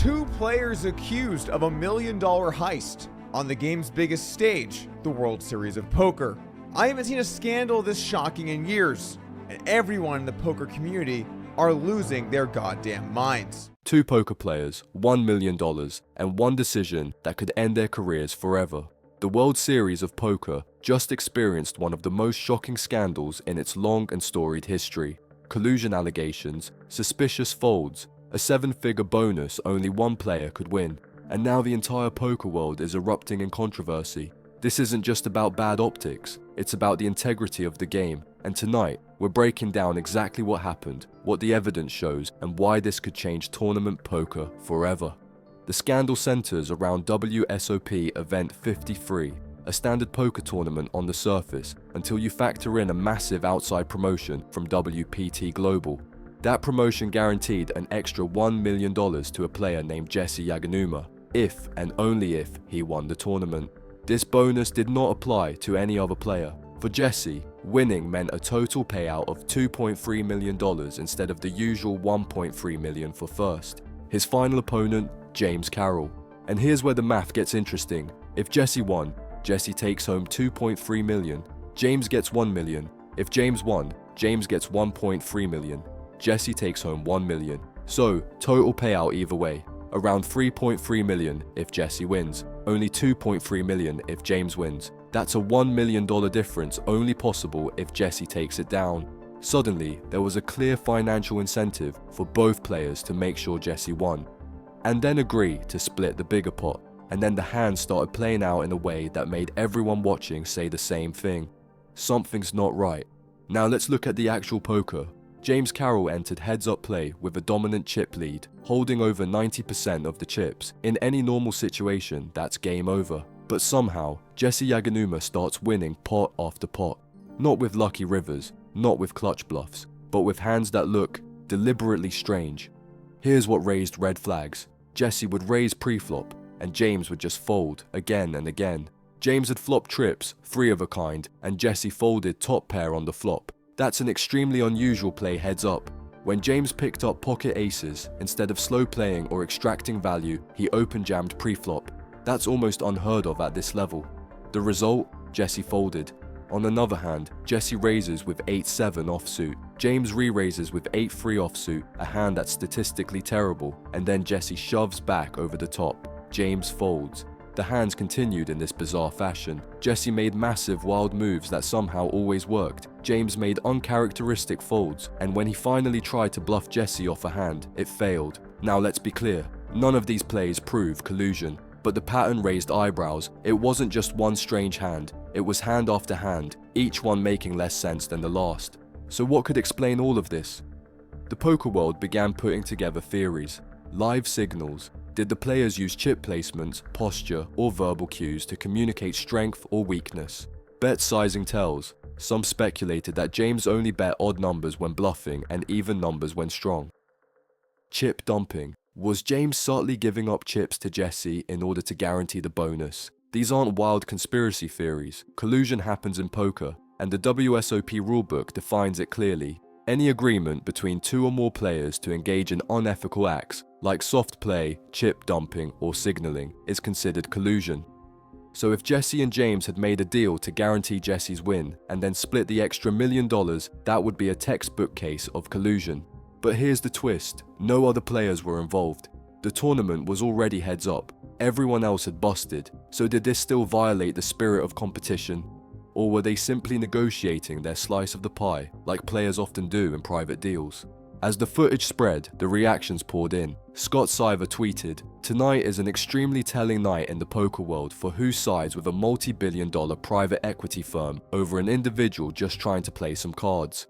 2 players accused of $1 million heist on the game's biggest stage, the World Series of Poker. I haven't seen a scandal this shocking in years, and everyone in the poker community are losing their goddamn minds. 2 poker players, $1 million, and one decision that could end their careers forever. The World Series of Poker just experienced one of the most shocking scandals in its long and storied history. Collusion allegations, suspicious folds, a 7-figure bonus only one player could win, and now the entire poker world is erupting in controversy. This isn't just about bad optics, it's about the integrity of the game, and tonight, we're breaking down exactly what happened, what the evidence shows, and why this could change tournament poker forever. The scandal centers around WSOP Event 53, a standard poker tournament on the surface, until you factor in a massive outside promotion from WPT Global. That promotion guaranteed an extra $1 million to a player named Jesse Yaganuma, if and only if he won the tournament. This bonus did not apply to any other player. For Jesse, winning meant a total payout of $2.3 million instead of the usual $1.3 million for first. His final opponent, James Carroll. And here's where the math gets interesting. If Jesse won, Jesse takes home $2.3 million. James gets $1 million. If James won, James gets $1.3 million. Jesse takes home $1 million. So, total payout either way. Around $3.3 million if Jesse wins. Only $2.3 million if James wins. That's a $1 million difference only possible if Jesse takes it down. Suddenly, there was a clear financial incentive for both players to make sure Jesse won, and then agree to split the bigger pot. And then the hand started playing out in a way that made everyone watching say the same thing. Something's not right. Now let's look at the actual poker. James Carroll entered heads-up play with a dominant chip lead, holding over 90% of the chips. In any normal situation, that's game over. But somehow, Jesse Yaganuma starts winning pot after pot. Not with lucky rivers, not with clutch bluffs, but with hands that look deliberately strange. Here's what raised red flags. Jesse would raise pre-flop, and James would just fold again and again. James had flopped trips, 3 of a kind, and Jesse folded top pair on the flop. That's an extremely unusual play heads up. When James picked up pocket aces, instead of slow playing or extracting value, he open jammed pre-flop. That's almost unheard of at this level. The result? Jesse folded. On another hand, Jesse raises with 8-7 offsuit. James re-raises with 8-3 offsuit, a hand that's statistically terrible, and then Jesse shoves back over the top. James folds. The hands continued in this bizarre fashion. Jesse made massive wild moves that somehow always worked. James made uncharacteristic folds, and when he finally tried to bluff Jesse off a hand, it failed. Now let's be clear, none of these plays prove collusion, but the pattern raised eyebrows. It wasn't just one strange hand, it was hand after hand, each one making less sense than the last. So what could explain all of this? The poker world began putting together theories. Live signals. Did the players use chip placements, posture, or verbal cues to communicate strength or weakness? Bet sizing tells. Some speculated that James only bet odd numbers when bluffing and even numbers when strong. Chip dumping. Was James subtly giving up chips to Jesse in order to guarantee the bonus? These aren't wild conspiracy theories. Collusion happens in poker, and the WSOP rulebook defines it clearly. Any agreement between 2 or more players to engage in unethical acts, like soft play, chip dumping, or signaling, is considered collusion. So if Jesse and James had made a deal to guarantee Jesse's win, and then split the extra $1 million, that would be a textbook case of collusion. But here's the twist, no other players were involved. The tournament was already heads up, everyone else had busted, so did this still violate the spirit of competition? Or were they simply negotiating their slice of the pie, like players often do in private deals? As the footage spread, the reactions poured in. Scott Siver tweeted, "Tonight is an extremely telling night in the poker world for who sides with a multi-billion-dollar private equity firm over an individual just trying to play some cards."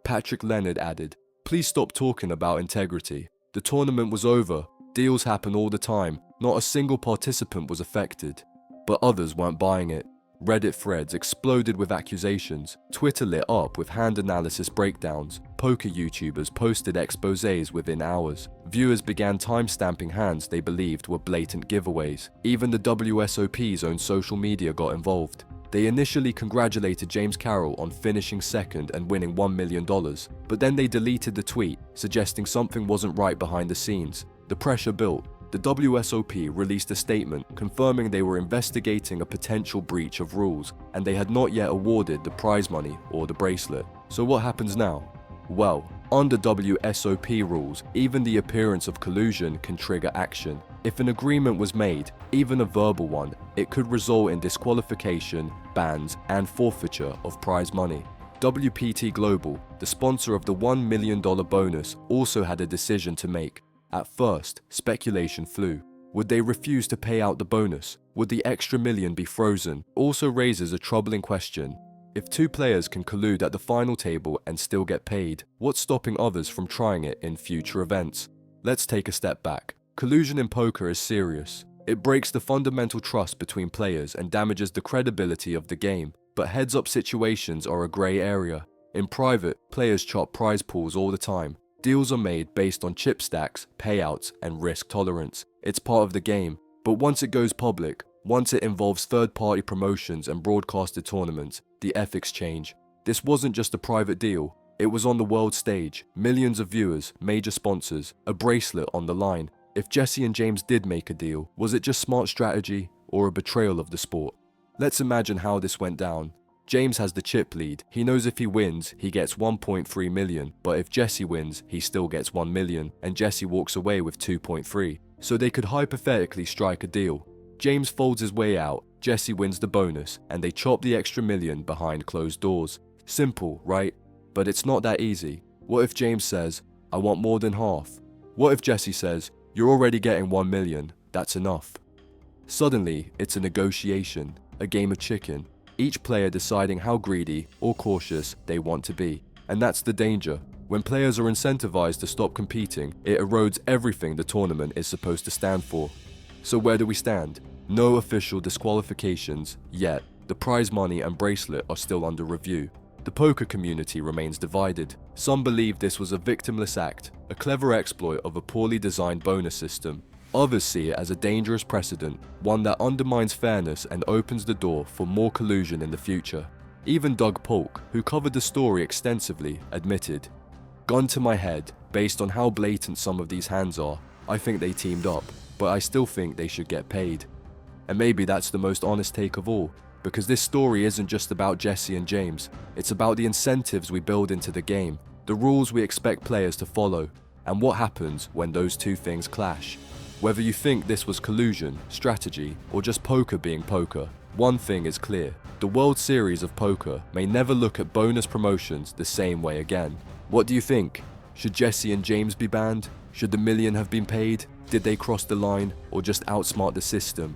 Patrick Leonard added, "Please stop talking about integrity. The tournament was over. Deals happen all the time. Not a single participant was affected." But others weren't buying it. Reddit threads exploded with accusations, Twitter lit up with hand analysis breakdowns, poker YouTubers posted exposés within hours, viewers began timestamping hands they believed were blatant giveaways. Even the WSOP's own social media got involved. They initially congratulated James Carroll on finishing second and winning $1 million, but then they deleted the tweet, suggesting something wasn't right behind the scenes. The pressure built. the WSOP released a statement confirming they were investigating a potential breach of rules and they had not yet awarded the prize money or the bracelet. So what happens now? Well, under WSOP rules, even the appearance of collusion can trigger action. If an agreement was made, even a verbal one, it could result in disqualification, bans, and forfeiture of prize money. WPT Global, the sponsor of the $1 million bonus, also had a decision to make. At first, speculation flew. Would they refuse to pay out the bonus? Would the extra million be frozen? Also raises a troubling question. If two players can collude at the final table and still get paid, what's stopping others from trying it in future events? Let's take a step back. Collusion in poker is serious. It breaks the fundamental trust between players and damages the credibility of the game. But heads-up situations are a grey area. In private, players chop prize pools all the time. Deals are made based on chip stacks, payouts, and risk tolerance. It's part of the game. But once it goes public, once it involves third-party promotions and broadcasted tournaments, the ethics change. This wasn't just a private deal. It was on the world stage, millions of viewers, major sponsors, a bracelet on the line. If Jesse and James did make a deal, was it just smart strategy or a betrayal of the sport? Let's imagine how this went down. James has the chip lead. He knows if he wins, he gets 1.3 million, but if Jesse wins, he still gets 1 million, and Jesse walks away with 2.3. So they could hypothetically strike a deal. James folds his way out, Jesse wins the bonus, and they chop the extra million behind closed doors. Simple, right? But it's not that easy. What if James says, I want more than half? What if Jesse says, you're already getting 1 million, that's enough? Suddenly, it's a negotiation, a game of chicken, each player deciding how greedy or cautious they want to be. And that's the danger. When players are incentivized to stop competing, it erodes everything the tournament is supposed to stand for. So where do we stand? No official disqualifications yet. The prize money and bracelet are still under review. The poker community remains divided. Some believe this was a victimless act, a clever exploit of a poorly designed bonus system. Others see it as a dangerous precedent, one that undermines fairness and opens the door for more collusion in the future. Even Doug Polk, who covered the story extensively, admitted, "Gun to my head, based on how blatant some of these hands are, I think they teamed up, but I still think they should get paid." And maybe that's the most honest take of all, because this story isn't just about Jesse and James, it's about the incentives we build into the game, the rules we expect players to follow, and what happens when those two things clash. Whether you think this was collusion, strategy, or just poker being poker, one thing is clear. The World Series of Poker may never look at bonus promotions the same way again. What do you think? Should Jesse and James be banned? Should the million have been paid? Did they cross the line or just outsmart the system?